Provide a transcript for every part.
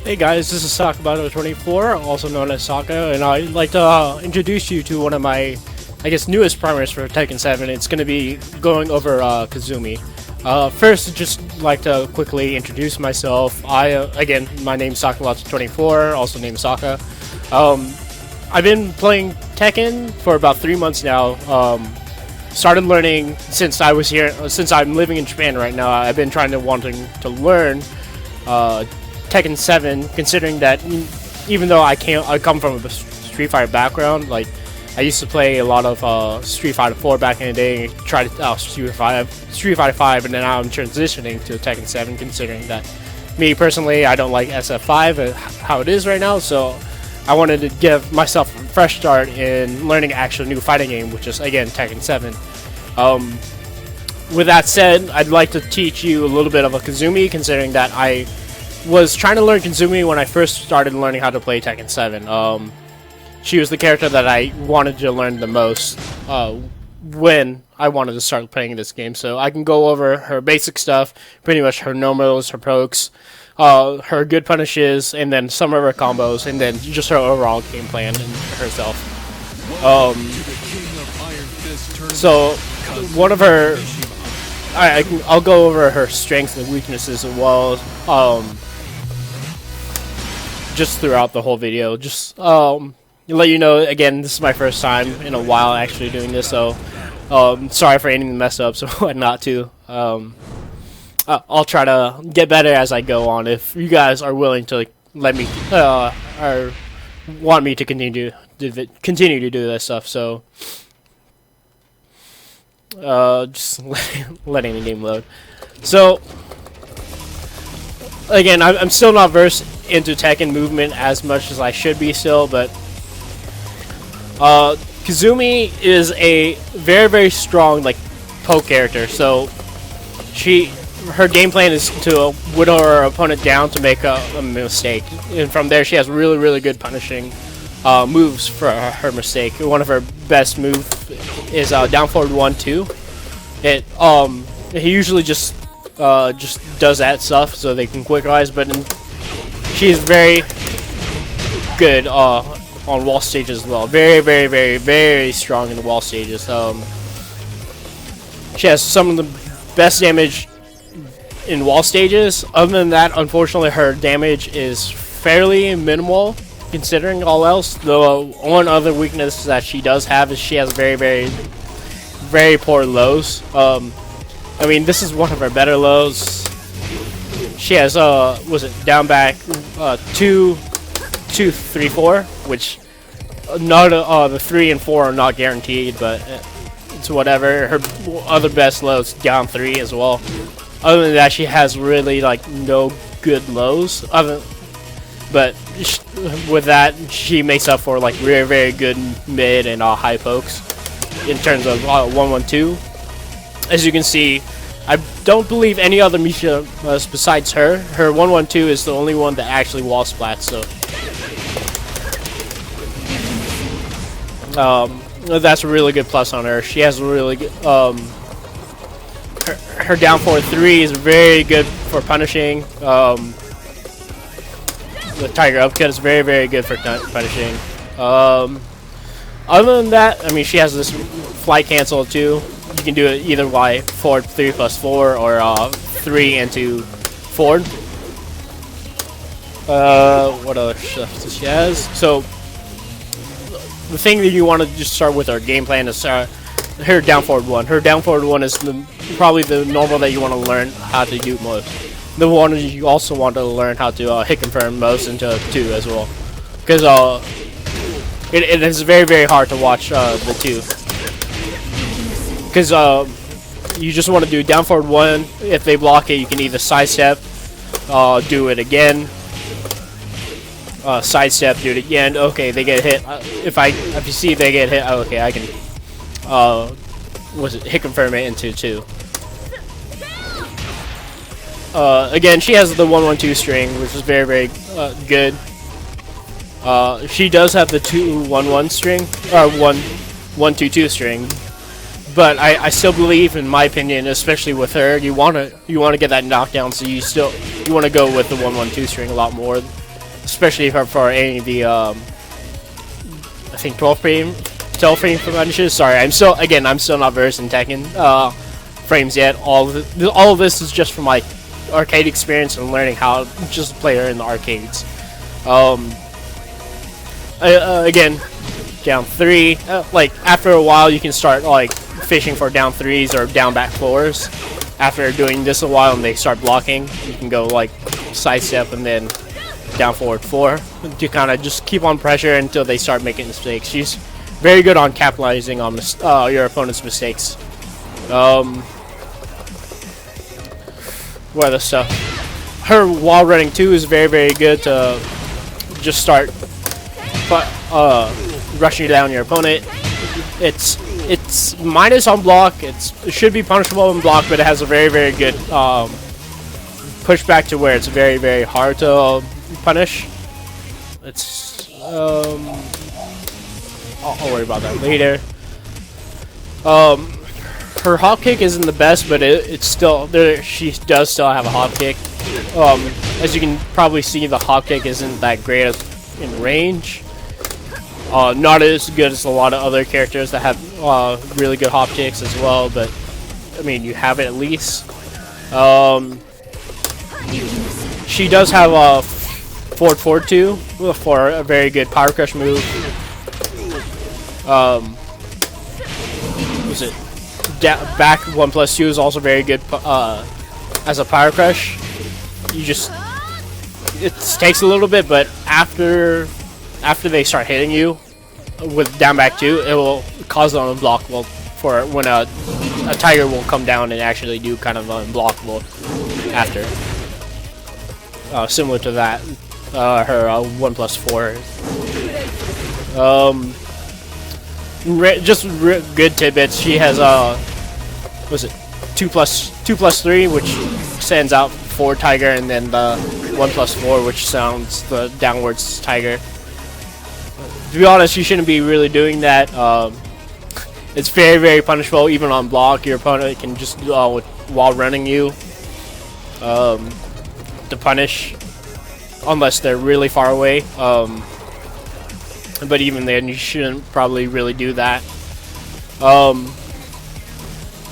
Hey guys, this is Sakabato24, also known as Saka, and I'd like to introduce you to one of my, I guess, newest primers for Tekken 7. It's going to be going over Kazumi. First, I'd just like to quickly introduce myself. Again, my name's Sakabato24, also named Saka. I've been playing Tekken for about 3 months now. Started learning since I was here, since I'm living in Japan right now. I've been wanting to learn Tekken 7, considering that even though I come from a Street Fighter background, like I used to play a lot of Street Fighter 4 back in the day, tried Street Fighter 5, and then now I'm transitioning to Tekken 7, considering that me personally, I don't like SF5 how it is right now, so I wanted to give myself a fresh start in learning an actual new fighting game, which is again Tekken 7. With that said, I'd like to teach you a little bit of a Kazumi, considering that I was trying to learn Kazumi when I first started learning how to play Tekken 7. She was the character that I wanted to learn the most when I wanted to start playing this game. So I can go over her basic stuff, pretty much her normals, her pokes, her good punishes, and then some of her combos, and then just her overall game plan and herself. So one of her, I'll go over her strengths and weaknesses as well. Just throughout the whole video, just let you know, again, this is my first time in a while actually doing this, so sorry for any mess ups or whatnot too. I'll try to get better as I go on. If you guys are willing to let me or want me to continue to do this stuff, so just letting the game load. So again, I'm still not versed into Tekken movement as much as I should be still, but Kazumi is a very strong poke character. So her game plan is to whittle her opponent down to make a mistake, and from there she has really good punishing moves for her mistake. One of her best moves is down forward 1-2. He usually just does that stuff so they can quick rise, but she's very good on wall stages as well. Very strong in the wall stages. She has some of the best damage in wall stages. Other than that, unfortunately, her damage is fairly minimal considering all else. The one other weakness that she does have is she has very poor lows. I mean, this is one of her better lows. She has was it down back 2, 3, 4, which not the 3 and 4 are not guaranteed, but it's whatever. Her other best low is down 3 as well. Other than that, she has really no good lows. But with that, she makes up for very good mid and high pokes in terms of 1-1-2. As you can see, I don't believe any other Misha besides her. Her 1-1-2 is the only one that actually wall splats, so that's a really good plus on her. She has a really good her down forward 3 is very good for punishing. The Tiger upcut is very good for punishing. Other than that, I mean, she has this flight cancel too. You can do it either by forward 3+4 or 3 into forward. What other stuff does she has? So the thing that you want to just start with our game plan is her down forward 1. Her down forward 1 is probably the normal that you want to learn how to do most. The one you also want to learn how to hit confirm most into 2 as well, because it is very hard to watch the 2. Because you just want to do down forward 1. If they block it, you can either sidestep, do it again, sidestep, do it again. Okay, they get hit. If you see they get hit, okay, I can hit confirm it into 2. Again, she has the 1-1-2 string, which is very good. She does have the 2-1-1 string, or 1-1-2-2 string. But I still believe, in my opinion, especially with her, you want to get that knockdown. So you want to go with the 1-1-2 string a lot more. especially for any of the I think 12 frame finishes. Sorry, I'm still not versed in Tekken frames yet. All of this is just from my arcade experience and learning how to just play her in the arcades. Again, down 3. Like after a while, you can start like fishing for down 3s or down back 4s. After doing this a while and they start blocking, you can go like sidestep and then down forward 4 to kind of just keep on pressure until they start making mistakes. She's very good on capitalizing on your opponent's mistakes. What other stuff? Her wall running too is very good to just start rushing down your opponent. It's minus on block. It should be punishable on block, but it has a very good pushback to where it's very hard to punish. It's I'll worry about that later. Her hop kick isn't the best, but it's still there. She does still have a hop kick. As you can probably see, the hop kick isn't that great in range. Not as good as a lot of other characters that have really good hop kicks as well, but I mean, you have it at least. She does have a forward 4-2 for a very good power crush move. Was it back 1+2 is also very good as a power crush. It takes a little bit, but after they start hitting you with down back 2, it will cause them unblockable for when a tiger will come down and actually do kind of unblockable after. Similar to that, her 1+4. Just good tidbits. She has was it 2+3, which sends out forward tiger, and then the 1+4, which sounds the downwards tiger. To be honest, you shouldn't be really doing that. It's very punishable, even on block. Your opponent can just while running you to punish, unless they're really far away. But even then, you shouldn't probably really do that.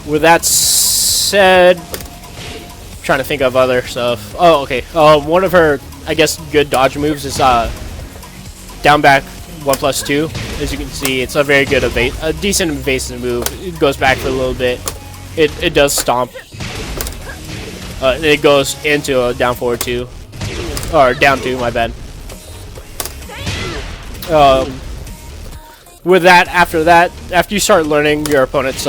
With that said, I'm trying to think of other stuff. Oh, okay. One of her, I guess, good dodge moves is down back 1+2. As you can see, it's a very good a decent evasive move. It goes back for a little bit. It does stomp. It goes into a down forward 2, or down 2. My bad. With that, after you start learning your opponent's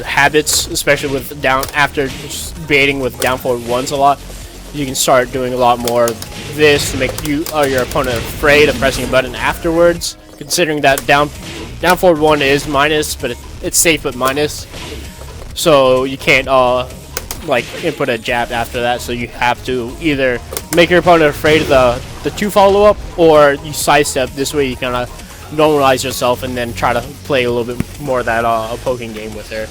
habits, especially with after just baiting with down forward 1s a lot, you can start doing a lot more of this to make your opponent afraid of pressing a button afterwards. Considering that down forward 1 is minus, but it's safe but minus, so you can't like input a jab after that. So you have to either make your opponent afraid of the 2 follow-up, or you sidestep. This way you kind of normalize yourself and then try to play a little bit more of that a poking game with her.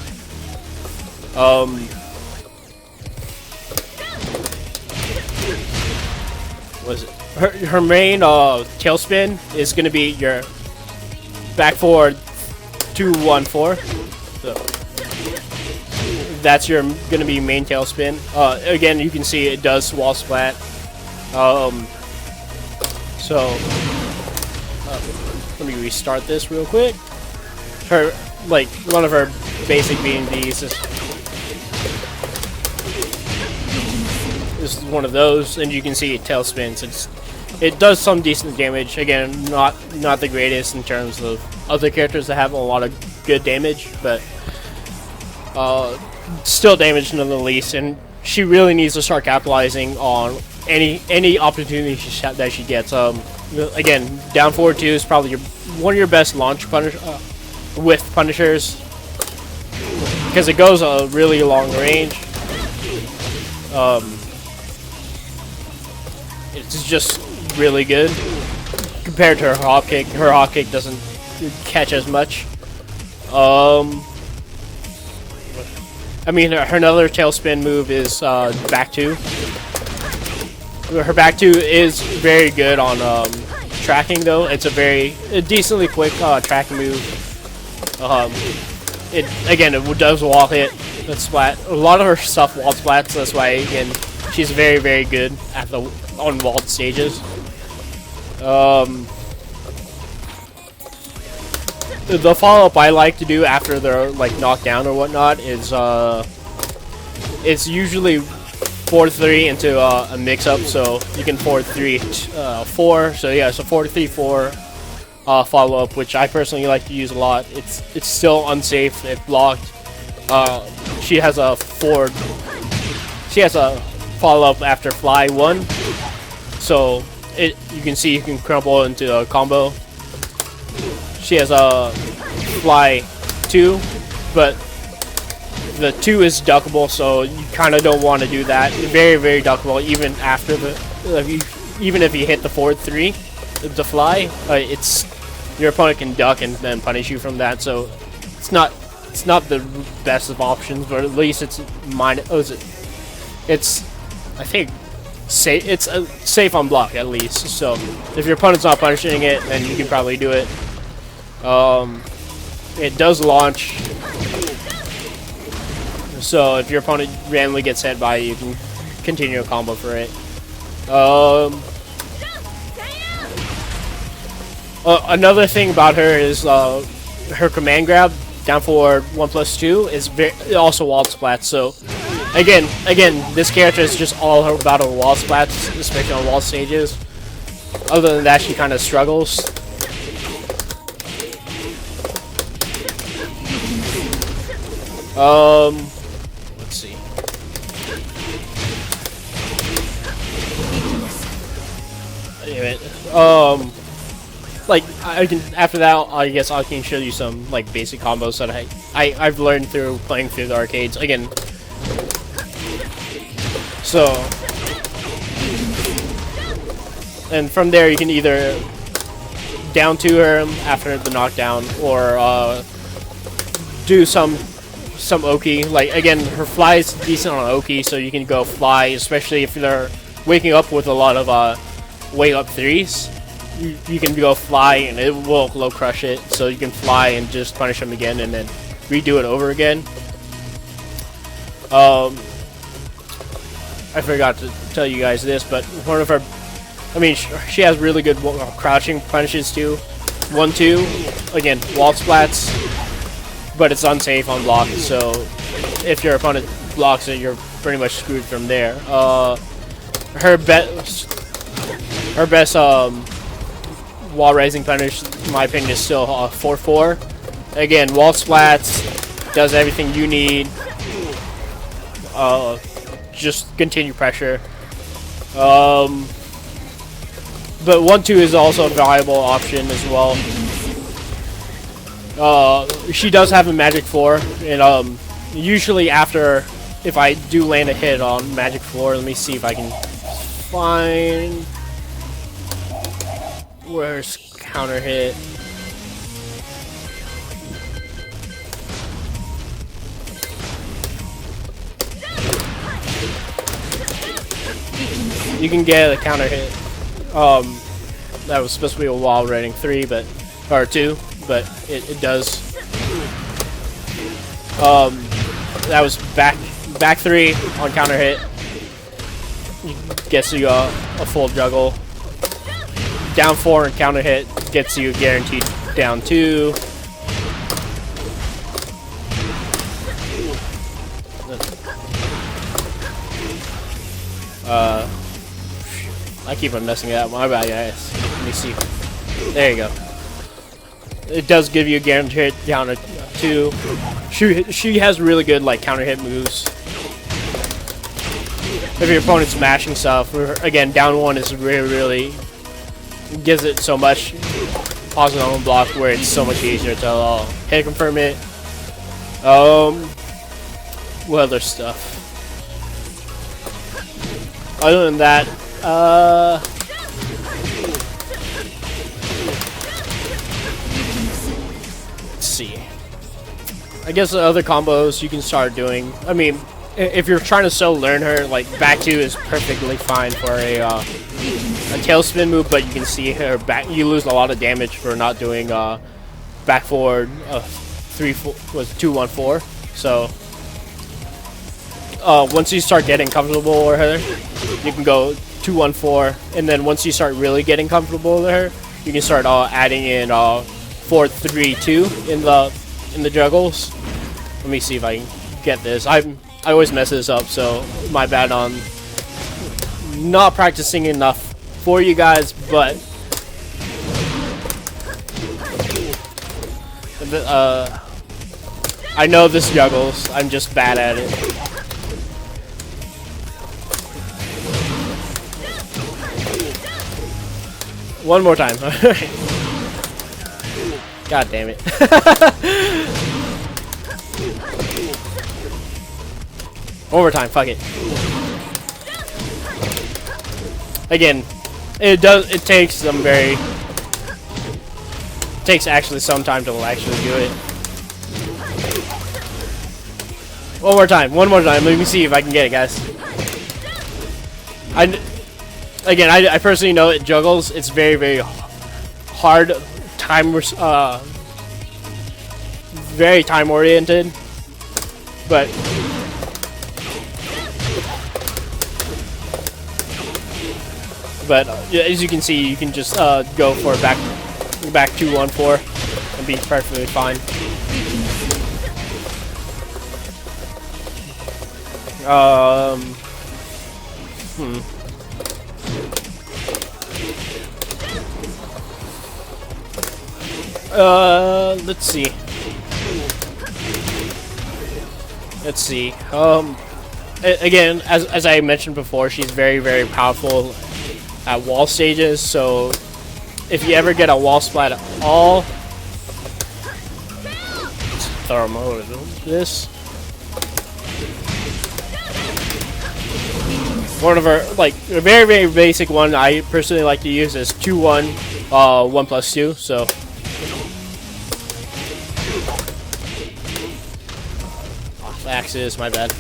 What is it? Her main tailspin is going to be your back forward 2-1-4. So that's your going to be main tailspin. Again, you can see it does wall splat. Let me restart this real quick. Her, like, one of her basic B&Bs is one of those, and you can see it tailspins. It does some decent damage. Again, not the greatest in terms of other characters that have a lot of good damage, but still damage nonetheless. And she really needs to start capitalizing on any opportunity that she gets. Again, down forward 2 is probably one of your best launch with punishers, because it goes a really long range. It's just really good compared to her hop kick. Her hop kick doesn't catch as much. I mean, her another tailspin move is back 2. Her back two is very good on tracking though. It's a decently quick tracking move. It does wall hit and splat. A lot of her stuff wall splats. That's why again she's very good at the on walled stages. The follow up I like to do after they're like knocked down or whatnot is it's usually 4-3 into a mix up, so you can 4-3-4. So yeah, so 4-3-4 follow up, which I personally like to use a lot. It's still unsafe if blocked. She has a follow up after fly 1, so you can see you can crumble into a combo. She has a fly 2, but the 2 is duckable, so you kind of don't want to do that. Very duckable, even after even if you hit the 4-3, the fly, your opponent can duck and then punish you from that. So it's not the best of options, but at least it's I think safe. It's safe on block at least. So if your opponent's not punishing it, then you can probably do it. It does launch, so if your opponent randomly gets hit by it, you can continue a combo for it. Another thing about her is her command grab, down forward 1+2, is also wall splats. So again, this character is just all about her wall splats, especially on wall stages. Other than that, she kind of struggles. Let's see. Anyway, like I can after that, I guess I can show you some like basic combos that I've learned through playing through the arcades again. So, and from there you can either down to her after the knockdown or do some Oki. Like again, her fly is decent on Oki, so you can go fly, especially if they're waking up with a lot of wake up 3s. You can go fly and it will low crush it, so you can fly and just punish them again and then redo it over again. I forgot to tell you guys this, but one of her, she has really good crouching punishes too. 1-2, again, wall splats, but it's unsafe on block, so if your opponent blocks it, you're pretty much screwed from there. Her best wall raising punish, in my opinion, is still 4-4. Again, wall splats, does everything you need. Just continue pressure. But 1-2 is also a valuable option as well. She does have a magic 4, and usually after, if I do land a hit on magic 4, let me see if I can find where's counter hit. You can get a counter hit. That was supposed to be a wall rating 3, or 2, but it does. That was back 3 on counter hit. Gets you a full juggle. Down 4 and counter hit gets you guaranteed down 2. I keep on messing it up. My bad, guys. Let me see. There you go. It does give you a guaranteed hit down to 2. She has really good like counter hit moves. If your opponent's mashing stuff, again, down 1 is really gives it so much positive on block where it's so much easier to hit confirm it. What other stuff? Other than that, let's see. I guess the other combos you can start doing. if you're trying to still learn her, like back 2 is perfectly fine for a tailspin move, but you can see her back. You lose a lot of damage for not doing back forward 2-1-4. So once you start getting comfortable with her, you can go 2-1-4, and then once you start really getting comfortable with her, you can start adding in 4-3-2 in the juggles. Let me see if I can get this. I always mess this up, so my bad on not practicing enough for you guys, but I know this juggles. I'm just bad at it. One more time. God damn it. One more time, fuck it. Again, it takes actually some time to actually do it. One more time, let me see if I can get it, guys. I personally know it juggles. It's very, very hard, very time oriented, but as you can see, you can just go for back 2-1-4 and be perfectly fine. Let's see. Again, as I mentioned before, she's very, very powerful at wall stages, so if you ever get a wall splat at all, let's throw him over this. One of our, like, a very, very basic one I personally like to use is 2-1, 1+2, so. Axis, my bad.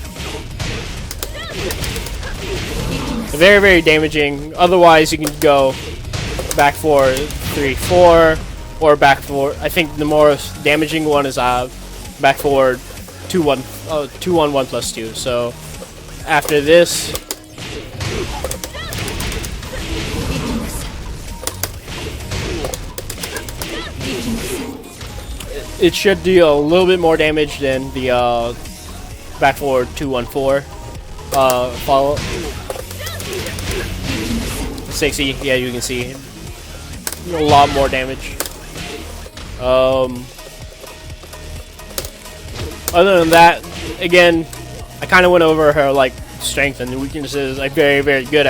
Very, very damaging. Otherwise, you can go back 4-3-4 or back 4. I think the most damaging one is back forward 2-1, 1+2. So after this, it should deal a little bit more damage than the back forward 2-1-4 follow. 60, yeah, you can see a lot more damage. Other than that, again, I kind of went over her like strength and weaknesses. Like very, very good,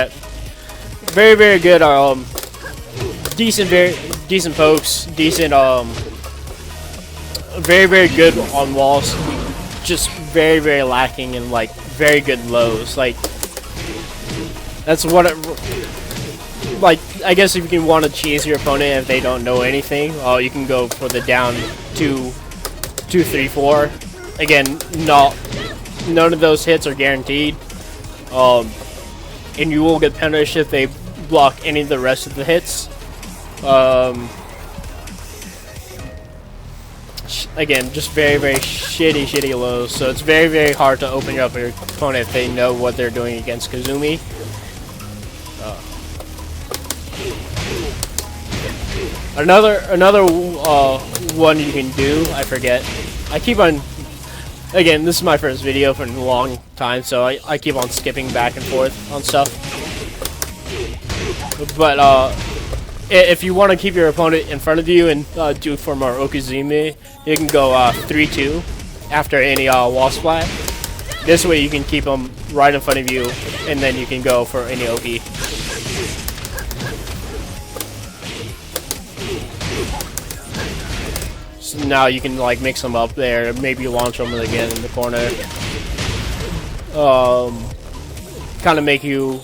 decent pokes, decent, very, very good on walls. Just very, very lacking in like very good lows. Like that's what it. Like, I guess if you want to cheese your opponent if they don't know anything, you can go for the down 2-3-4. Again, none of those hits are guaranteed, and you will get punished if they block any of the rest of the hits. Again, just very, very shitty lows. So it's very, very hard to open up your opponent if they know what they're doing against Kazumi. Another one you can do, I forget. I keep on, again, this is my first video for a long time, so I keep on skipping back and forth on stuff. But if you want to keep your opponent in front of you and do for more Okuzumi, you can go 3-2 after any wall splat. This way you can keep them right in front of you, and then you can go for any Oki. So now you can like mix them up there, maybe launch them again in the corner. Kind of make them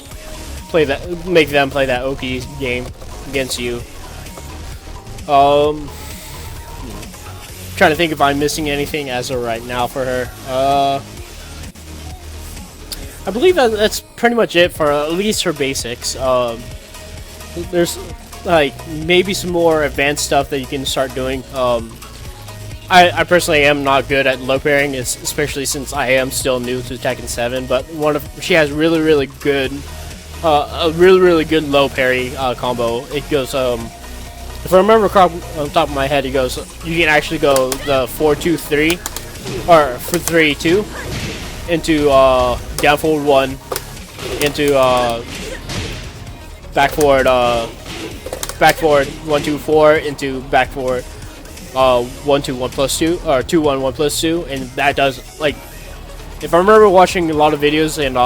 play that Oki game against you. Trying to think if I'm missing anything as of right now for her. I believe that's pretty much it for at least her basics. There's like maybe some more advanced stuff that you can start doing. I personally am not good at low parrying, especially since I am still new to Tekken 7. But she has really good, a really good low parry combo. It goes if I remember on top of my head, it goes you can actually go the 4-2-3 or for 3-2 into down forward 1 into back forward 1-2-4 into back forward 1-2-1+2 or 2-1-1+2, and that does, like, if I remember watching a lot of videos and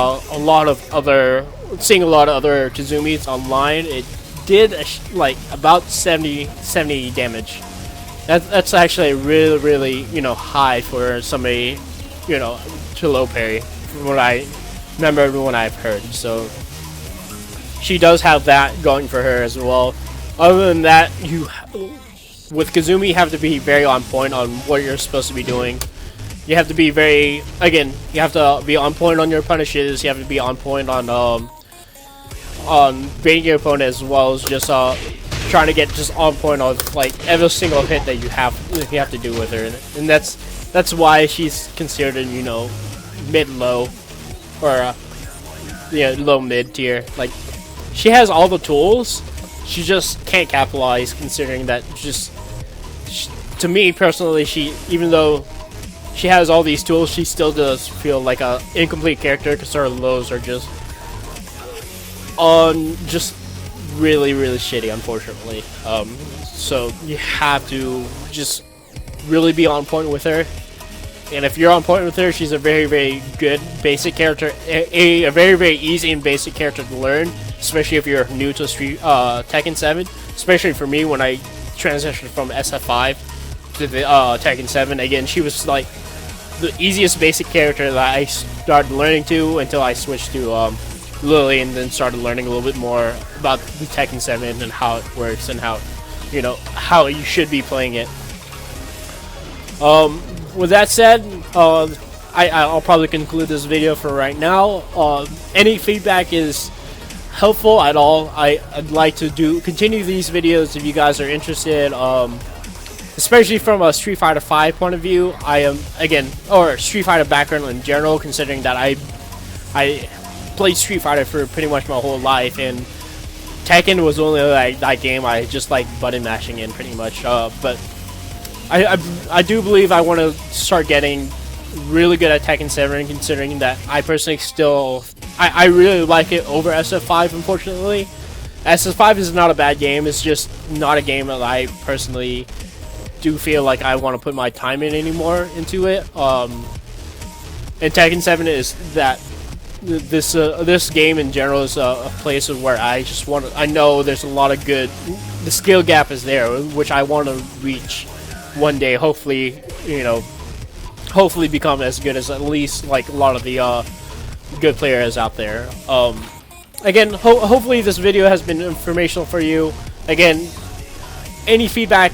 seeing a lot of other Kazumis online, it did like about 70 damage. That's actually really high for somebody to low parry from what I remember when I've heard. So she does have that going for her as well. Other than that, with Kazumi, you have to be very on point on what you're supposed to be doing. You have to be you have to be on point on your punishes. You have to be on point on baiting your opponent, as well as just trying to get just on point on like every single hit that you have to do with her, and that's why she's considered mid-low or low-mid tier. Like, she has all the tools, she just can't capitalize, considering that to me personally, even though she has all these tools, she still does feel like a incomplete character because her lows are just really shitty, unfortunately. So you have to just really be on point with her. And if you're on point with her, she's a very good basic character, a very easy and basic character to learn, especially if you're new to Tekken 7. Especially for me, when I transitioned from SF5 to the Tekken 7. Again, she was like the easiest basic character that I started learning to until I switched to Lily, and then started learning a little bit more about the Tekken 7 and how it works and how you should be playing it. With that said, I'll probably conclude this video for right now. Any feedback is helpful at all. I'd like to continue these videos if you guys are interested, especially from a Street Fighter V point of view. I am, or Street Fighter background in general, considering that I played Street Fighter for pretty much my whole life, and Tekken was only like that game I just like button mashing in pretty much. But I do believe I want to start getting really good at Tekken 7, considering that I personally I really like it over SF5, unfortunately. SF5 is not a bad game, it's just not a game that I personally do feel like I want to put my time in anymore into it. And Tekken 7 is that this game in general is a place where I know there's a lot of the skill gap is there, which I want to reach one day. Hopefully become as good as at least like a lot of the good players out there. Again, hopefully this video has been informational for you. Again, any feedback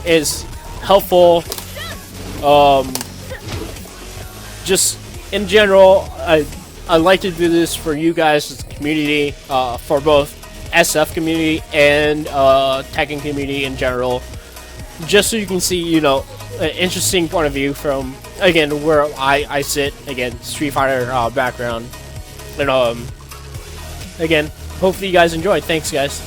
is helpful. Just in general, I like to do this for you guys as a community, for both SF community and Tekken community in general, just so you can see, an interesting point of view from, again, where I sit, again, Street Fighter background. And again, hopefully you guys enjoyed. Thanks, guys.